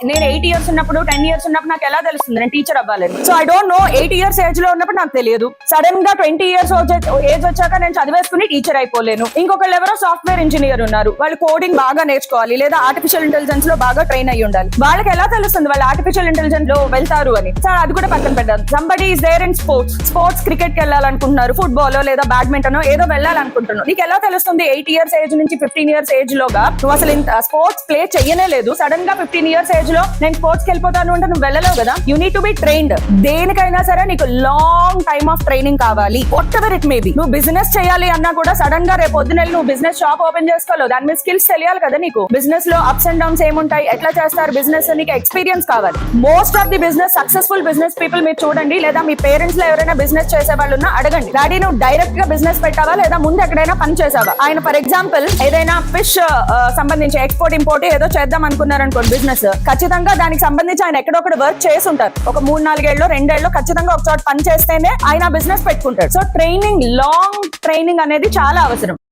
నేను 8 years ఉన్నప్పుడు 10 years ఉన్నప్పుడు నాకు ఎలా తెలుస్తుంది నేను టీచర్ అవ్వాలని? So I don't know. 8 years age లో ఉన్నప్పుడు నాకు తెలియదు. సడన్ గా 20 years ఏజ్ వచ్చాక నేను చదివేసుకుని టీచర్ అయిపోలేను. ఇంకొకళ్ళు ఎవరో సాఫ్ట్వేర్ ఇంజనీర్ ఉన్నారు, వాళ్ళు కోడింగ్ బాగా నేర్చుకోవాలి లేదా ఆర్టిఫిషియల్ ఇంటెలిజెన్స్ లో బాగా ట్రైన్ అయ్యి ఉండాలి. వాళ్ళకి ఎలా తెలుస్తుంది వాళ్ళు ఆర్టిఫిషియల్ ఇంటెలిజెన్స్ లో వెళ్తారు అని? సార్ అది కూడా పక్కన పెట్టారు. Somebody is there in sports cricket కి వెళ్ళాలనుకుంటున్నారు, ఫుట్బాల్ లేదా బ్యాడ్మింటన్ ఏదో వెళ్ళాలనుకుంటున్నావు. నీకు ఎలా తెలుస్తుంది 8 years ఏజ్ నుంచి 15 years ఏజ్ లోగా నువ్వు అసలు స్పోర్ట్స్ ప్లే చెయ్యనే లేదు, సడన్ గా 15 years ఏజ్ లో నేను స్పోర్ట్స్ కి వెళ్ళిపోతాను అంటే నువ్వు వెళ్ళలేవు కదా. You need to be trained. దేనికైనా సరే నీకు లాంగ్ టైమ్ ఆఫ్ ట్రైనింగ్ కావాలి. What ever it may be. నువ్వు బిజినెస్ చేయాలి అన్నా కూడా సడన్ గా రేపు పొద్దున నువ్వు బిజినెస్ షాప్ ఓపెన్ చేసుకోలేవు. దాని మీద స్కిల్స్ తెలియాలి కదా నీకు. బిజినెస్ లో అప్స్ అండ్ డౌన్స్ ఏముంటాయి, ఎట్లా చేస్తారు బిజినెస్, నీకు ఎక్స్పీరియన్స్ కావాలి. Most of the business successful business people మీరు చూడండి, లేదా మీ పేరెంట్స్ లో ఎవరైనా బిజినెస్ చేసే వాళ్ళు ఉన్నా అడగండి, డాడీ నువ్వు డైరెక్ట్ గా బిజినెస్ పెట్టావా లేదా ముందు ఎక్కడైనా పని చేసావా? ఆయన ఫర్ ఎగ్జాంపుల్ ఏదైనా ఫిష్ సంబంధించి ఎక్స్పోర్ట్ ఇంపోర్ట్ ఏదో చేద్దాం అనుకున్నారనుకోండి బిజినెస్, ఖచ్చితంగా దానికి సంబంధించి ఆయన ఎక్కడొక్కడ వర్క్ చేసి ఉంటారు. ఒక 3-4 ఏళ్ళు 2 ఏళ్ళు ఖచ్చితంగా ఒక చోట పని చేస్తేనే ఆయన బిజినెస్ పెట్టుకుంటాడు. సో ట్రైనింగ్, లాంగ్ ట్రైనింగ్ అనేది చాలా అవసరం.